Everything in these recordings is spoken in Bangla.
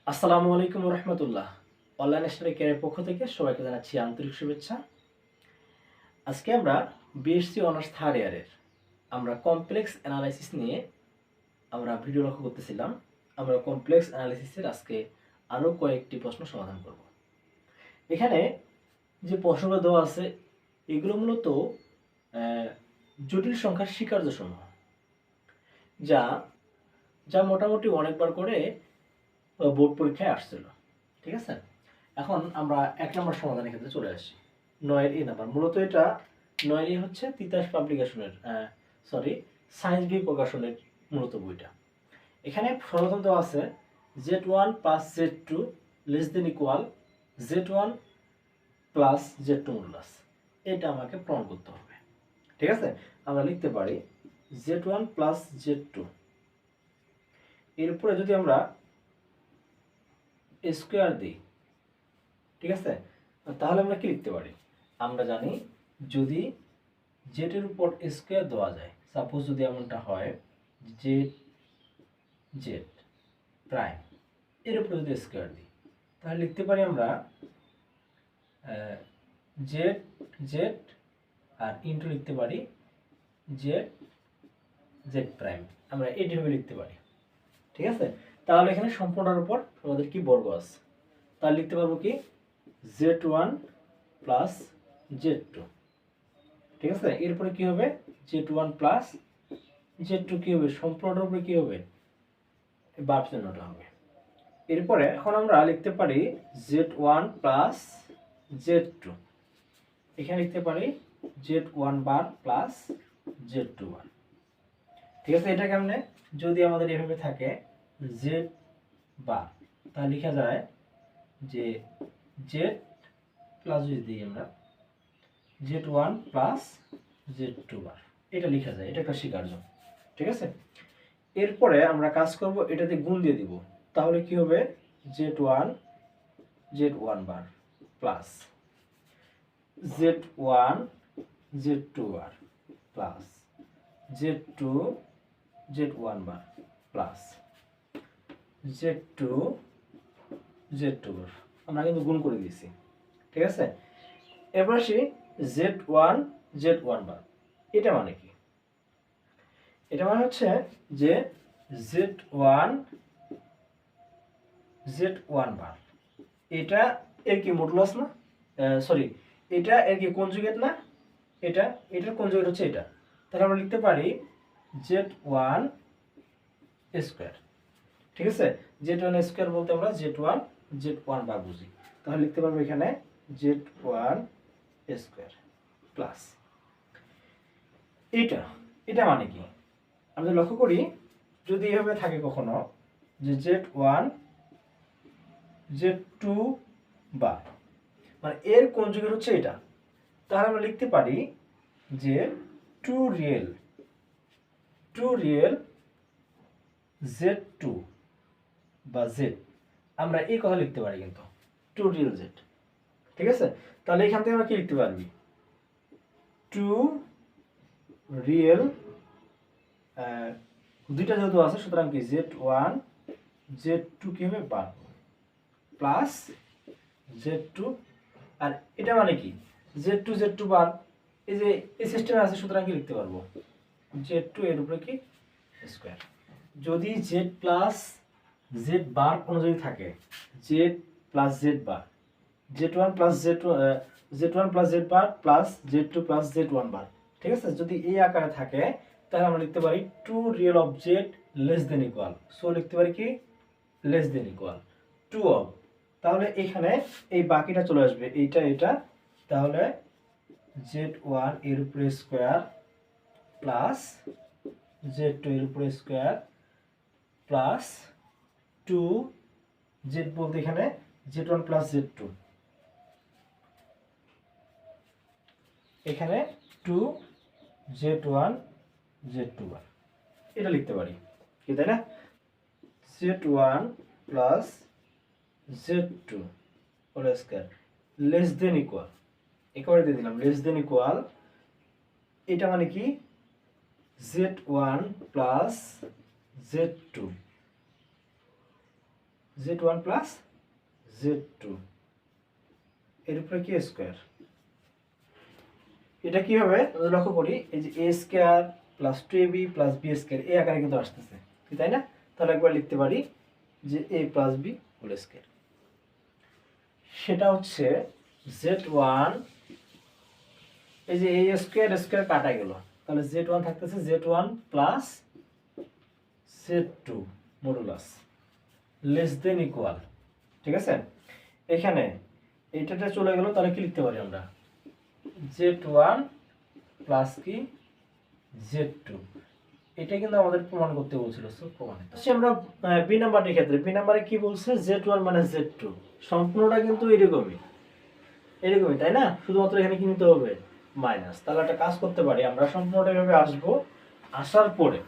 আসসালামু আলাইকুম রহমতুল্লাহ। অনলাইন স্টাডি কেয়ারের পক্ষ থেকে সবাইকে জানাচ্ছি আন্তরিক শুভেচ্ছা। আজকে আমরা বিএসসি অনার্স থার্ড ইয়ারের আমরা কমপ্লেক্স অ্যানালাইসিস নিয়ে আমরা ভিডিও লক্ষ্য করতেছিলাম। আমরা কমপ্লেক্স অ্যানালাইসিসের আজকে আরও কয়েকটি প্রশ্ন সমাধান করব। এখানে যে প্রশ্নগুলো দেওয়া আছে এগুলো মূলত জটিল সংখ্যার স্বীকার্য সমূহ, যা যা মোটামুটি অনেকবার করে বোর্ড পরীক্ষায় আসছিল। ঠিক আছে, এখন আমরা 1 নম্বর সমাধানের ক্ষেত্রে চলে আসি। 9 এর নাম্বার, মূলত এটা 9 হচ্ছে তিতাস পাবলিকেশনের সায়েন্স বই প্রকাশনের মূলত বইটা। এখানে সর্বপ্রথম দেওয়া আছে Z1 plus Z2 less than equal Z1 plus Z2 modulus. এটা আমাকে প্রমাণ করতে হবে। ঠিক আছে, আমরা লিখতে পারি Z1 প্লাস Z2, এর উপরে যদি আমরা স্কোয়ার দিই, ঠিক আছে, তাহলে আমরা কি লিখতে পারি? আমরা জানি যদি জেড এর উপর স্কোয়ার দেওয়া যায়, সাপোজ যদি এমনটা হয় জেড জেড প্রাইম এর উপর যদি স্কোয়ার দিই, তাহলে লিখতে পারি আমরা জেড জেড আর ইন্টু লিখতে পারি জেড জেড প্রাইম। আমরা এইভাবে লিখতে পারি। ঠিক আছে, তাহলে এখানে সম্পূর্ণের উপর আমাদের কি বর্গ আছে, তাহলে লিখতে পারবো কি Z1 প্লাস Z2। ঠিক আছে, এরপরে কি হবে Z1 প্লাস Z2 কি হবে, সম্পূর্ণটার উপরে কি হবে বাপ চিহ্নটা হবে। এরপরে এখন আমরা লিখতে পারি Z1 প্লাস Z2, এখানে লিখতে পারি Z1 বার প্লাস Z2 বার। ঠিক আছে, এটা কেমনে, যদি আমাদের এভাবে থাকে Z বার, তাহলে লেখা যায় যে Z প্লাস যদি দিই আমরা Z1 প্লাস Z2 বার, এটা লেখা যায়, এটা একটা স্বীকার্য। ঠিক আছে, এরপরে আমরা কাজ করব এটাতে গুণ দিয়ে দিব, তাহলে কি হবে Z1 বার প্লাস Z1 Z2 বার প্লাস Z2 Z1 বার প্লাস Z2 Z2 বার। আমরা কিন্তু গুণ করে দিয়েছি। ঠিক আছে, এবার আসি Z1 Z1 বার। এটা মানে কি? এটা মানে হচ্ছে যে Z1 Z1 বার, এটা এর কি মডুলাস না, এটা এর কি কনজুগেট না, এটার কনজুগেট হচ্ছে এটা। তাহলে আমরা লিখতে পারি Z1 স্কয়ার। ঠিক আছে, Z1 স্কয়ার বলতে আমরা Z1 বার বুঝি। তাহলে লিখতে পারবো এখানে Z1 স্কয়ার প্লাস এটা মানে কি, আমরা লক্ষ্য করি যদি এভাবে থাকে কখনো যে Z1 Z2 বার, মানে এর কনজুগেট হচ্ছে এটা, তাহলে আমরা লিখতে পারি যে টু রিয়েল Z2 বা Z, আমরা এই কথা লিখতে পারি কিন্তু টু রিয়েল Z। ঠিক আছে, তাহলে এখান থেকে আমরা কি লিখতে পারবি, টু রিয়েল, দুইটা যেহেতু আছে সুতরাং কি Z1 Z2 কি হবে বার প্লাস Z2, আর এটা মানে কি Z2 বার, এই যে এই সিস্টেমে আছে সুতরাং কি লিখতে পারবো Z2 এর উপরে কি স্কয়ার। যদি Z প্লাস Z বার কোনো যদি থাকে, Z প্লাস Z বার, Z1 plus Z1 plus Z বার প্লাস Z2 প্লাস Z1 বার। ঠিক আছে, যদি এই আকারে থাকে তাহলে আমরা লিখতে পারি two real of Z less than equal, so লিখতে পারি কি less than equal to of, তাহলে এখানে এই বাকিটা চলে আসবে এটা, তাহলে Z1 এর উপরে স্কয়ার প্লাস Z2 এর উপরে স্কয়ার প্লাস টু Z বলতে এখানে Z1 প্লাস Z2, এখানে টু Z1 Z2 বার, এটা লিখতে পারি কি, তাই না? Z1 plus Z2 whole square less than equal, একেবারে দিয়ে দিলাম লেস দেন ইকুয়াল, এটা মানে কি Z1 plus Z2 z1 plus z2 এর উপরে কি স্কয়ার। এটা কি হবে লক্ষ্য করি, এই যে a square plus 2ab plus b square এই আকারে কিন্তু আসতেছে, তাই না? তাহলে একবার লিখতে পারি যে a plus b whole square. সেটা হচ্ছে z1, এই যে a স্কয়ার স্কয়ার কাটা গেল, তাহলে z1 থাকতেছে z1 plus z2 modulus less than equal. ঠিক আছে, এখানে এইটাটা চলে গেল, তাহলে কি লিখতে পারি আমরা z1 প্লাস কি z2। এটা কিন্তু আমাদের প্রমাণ করতে বলছিল, সো প্রমাণিত। আমরা বি নাম্বারের ক্ষেত্রে বি নাম্বারে কি বলছে z1 মাইনাস z2, সম্পূর্ণটা কিন্তু এরকমই এরকমই, তাই না? শুধুমাত্র এখানে কি নিতে হবে মাইনাস। তাহলে একটা কাজ করতে পারি আমরা, সম্পূর্ণটা এভাবে আসবো, আসার পরে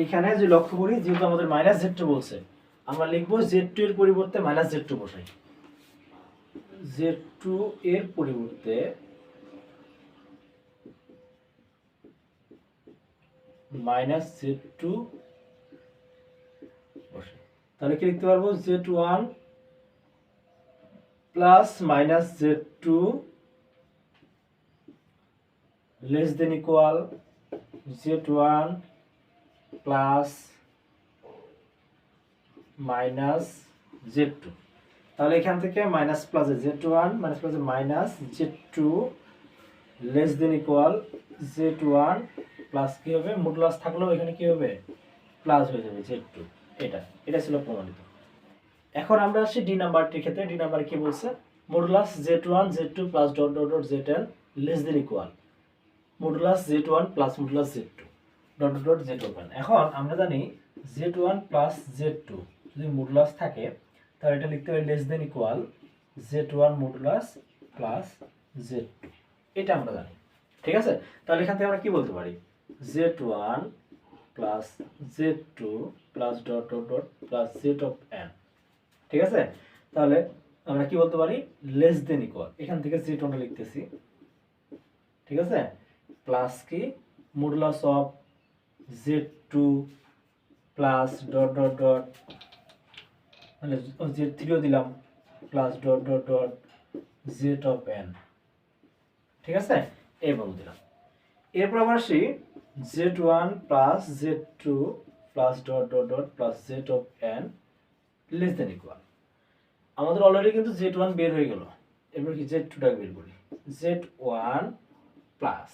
এখানে যে লক্ষ্য করি যেহেতু আমাদের মাইনাস z2 বলছে, আমরা লিখবো z2 এর পরিবর্তে মাইনাস z2 বসাই। z2 এর পরিবর্তে মাইনাস z2 বসাই, তাহলে কি লিখতে পারবো z1 plus minus z2 less than equal z1 plus minus z2। তাহলে এখান থেকে minus plus z1 minus plus minus z2 less than equal z1 plus কি হবে মডুলাস থাকলেও এখানে কি হবে প্লাস হয়ে যাবে z2। এটা ছিল প্রমাণিত। এখন আমরা আসি ডি নাম্বারটির ক্ষেত্রে। ডি নাম্বার কি বলছে, modulus z1 z2 plus dot dot dot zn less than equal modulus z1 plus modulus z2 dot dot dot z open. এখন আমরা জানি z1 প্লাস z2 যদি মডুলাস থাকে তাহলে এটা লিখতে পারি less than equal z1 modulus plus z2, এটা আমরা জানি। ঠিক আছে, তাহলে এখান থেকে আমরা কি বলতে পারি z1 plus z2 plus dot dot dot plus z of n। ঠিক আছে, তাহলে আমরা কি বলতে পারি লেস দেন ইকুয়াল, এখান থেকে z1 লিখতেছি। ঠিক আছে, প্লাস কি modulus of z2 plus dot dot dot মানে z3 দিলাম plus dot dot dot z of n। ঠিক আছে, এবং দিলাম। এরপর আমরা আসি z1 plus z2 plus dot dot dot plus z of n less than equal. আমাদের অলরেডি কিন্তু z1 বের হয়ে গেল, এবার কি z2টাকে বের করি। z1 plus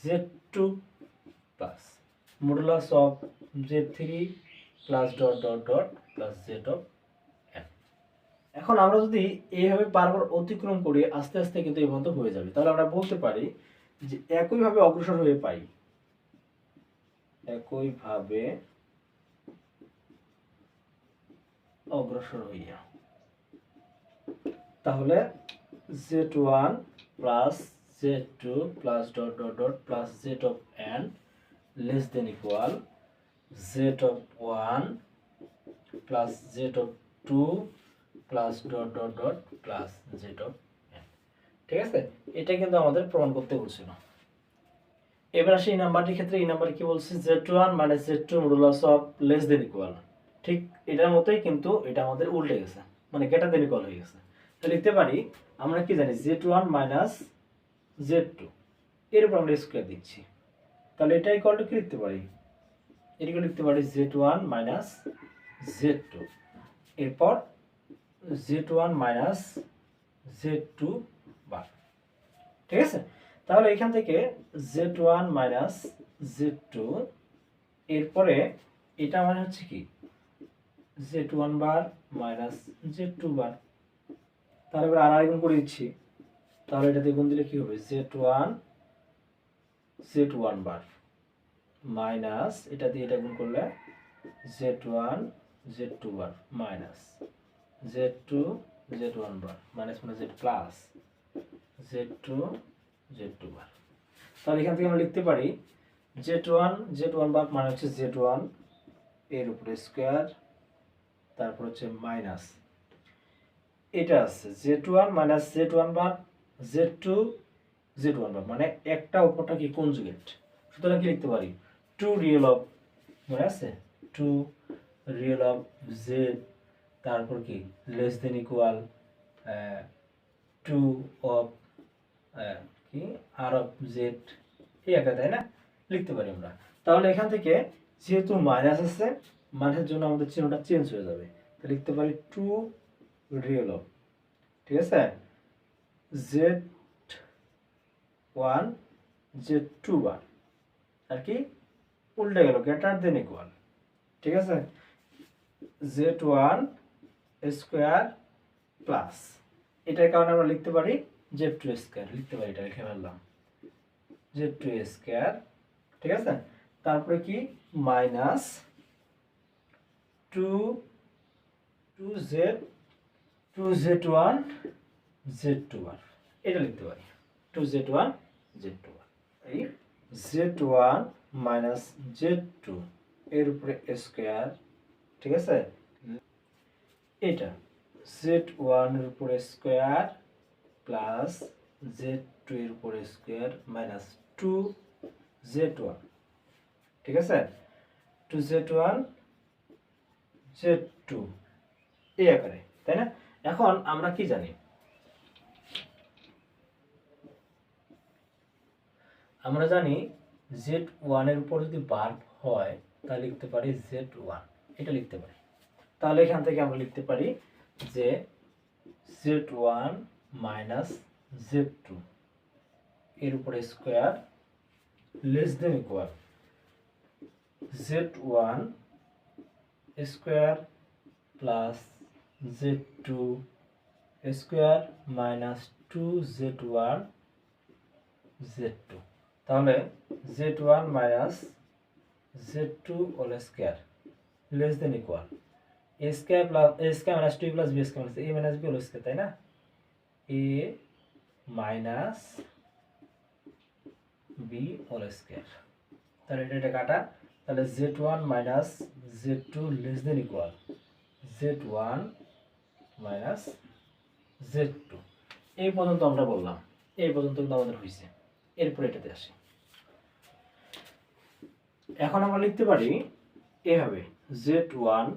z2 plus modulus of z3 plus dot dot dot plus z of n। এখন আমরা যদি এইভাবে বারবার অতিক্রম করি আস্তে আস্তে কিন্তু এই পর্যন্ত হয়ে যাবে। তাহলে আমরা বলতে পারি যে একইভাবে অগ্রসর হয়ে পাই, একইভাবে অগ্রসর হইয়া, তাহলে z1 plus z2 plus dot dot dot plus z of n less than equal z of 1 plus z of 2 plus dot dot dot plus z of n। ঠিক আছে, এটা কিন্তু আমাদের প্রমাণ করতে বলছিল। এবার আসি এই নাম্বারটির ক্ষেত্রে। এই নাম্বার কি বলছে z1 minus z2 modulus of less than equal. ঠিক এটার মতোই, কিন্তু এটা আমাদের উল্টে গেছে, মানে গ্রেটার দেন ইকুয়াল হয়ে গেছে। তাহলে লিখতে পারি আমরা কি জানি z1 মাইনাস z2 এর উপর আমরা স্কয়ার দিচ্ছি, তাহলে এটা ইকুয়াল টু কি লিখতে পারি, এটাকে লিখতে পারি z1 মাইনাস z2 এরপর z1 মাইনাস z2 বার। ঠিক আছে, তাহলে এখান থেকে z1 মাইনাস z2 এরপরে এটা মানে হচ্ছে কি z1 বার মাইনাস z2 বার। তাহলে এবার আর গুণ করে দিচ্ছি, তাহলে এটাতে গুণ দিলে কি হবে z1 বার মাইনাস এটা দিয়ে এটা গুণ করলে z1 z2 bar minus z2 z1 bar minus মানে z প্লাস z2 z2 বার। তাহলে এখান থেকে আমরা লিখতে পারি z1 বার মানে হচ্ছে z1 এর উপরে স্কয়ার, তারপর হচ্ছে মাইনাস এটা আছে z1 মাইনাস z1 বার z2 z1 বার মানে একটা উপরটা কি কনজুগেট, সুতরাং কি লিখতে পারি 2 রিয়েল অফ মনে আছে? টু রিয়েল অফ জেড, তারপর কি less than equal to of কি আর অফ জেড, এই একটা, তাই না? লিখতে পারি আমরা। তাহলে এখান থেকে যেহেতু মাইনাস আছে, মাইনাসের জন্য আমাদের চিহ্নটা চেঞ্জ হয়ে যাবে, তো লিখতে পারি টু রিয়েল অফ, ঠিক আছে, জেড ওয়ান জেড টু বার, আর কি উল্টে গেল, গ্রেটার দেন ইকুয়াল, ঠিক আছে, জেড ওয়ান স্কোয়ার প্লাস, এটার কারণে আমরা লিখতে পারি জেড টু স্কোয়ার, লিখতে পারি, এটা লিখে ফেললাম জেড টু স্কোয়ার, ঠিক আছে। তারপরে কি minus two Z one Z two বার, এটা লিখতে পারি two Z one Z two বার, এই Z one minus Z two এর উপরে স্কোয়ার, ঠিক আছে, এটা জেড ওয়ান এর উপরে স্কোয়ার প্লাস জেড টু এর উপরে square minus two Z one, ঠিক আছে, two Z one Z two, এই আকারে, তাই না? এখন আমরা কি জানি, আমরা জানি জেড ওয়ান এর উপর যদি বার হয় তাহলে লিখতে পারি জেড ওয়ান, এটা লিখতে পারি। তাহলে এখান থেকে আমরা লিখতে পারি যে Z one minus Z two এর উপরে square less than equal Z one square plus Z two square minus two Z one Z two. তাহলে Z one minus Z two whole square less than equal A square plus A square minus two plus B square minus A minus B whole square, তাই না? A minus B whole square, তাহলে এটা কাটা, তাহলে Z one minus Z two less than equal Z one minus Z two. এই পর্যন্ত আমরা বললাম, এই পর্যন্ত কিন্তু আমাদের হয়েছে। এরপর এটাতে আসি, এখন আমরা লিখতে পারি এভাবে Z one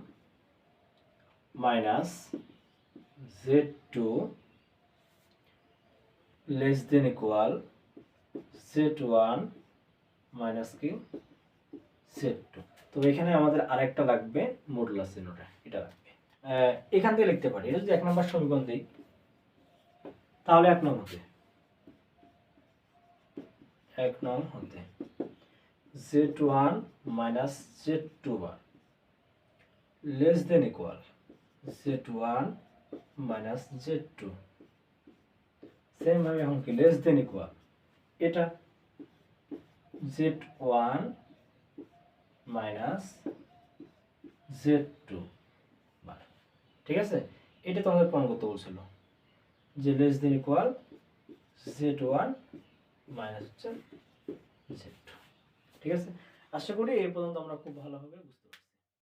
minus Z two less than equal Z one minus কি জেড টু। তো এখানে আমাদের আরেকটা লাগবে মডুলাস চিহ্নটা, এটা লাগবে। এখান থেকে লিখতে পারি, যদি এক নম্বর সমীকরণ দিই তাহলে এক নং হতে Z one minus Z two বার less than equal Z one minus Z two, same ভাবে এখন কি লেস দেন ইকুয়াল এটা Z one minus Z two বার, ঠিক আছে। এটা তোমাদের প্রমাণ করতে বলছিল যে less than equal Z one minus হচ্ছে জেড টু, ঠিক আছে। আশা করি এই পর্যন্ত আমরা খুব ভালোভাবে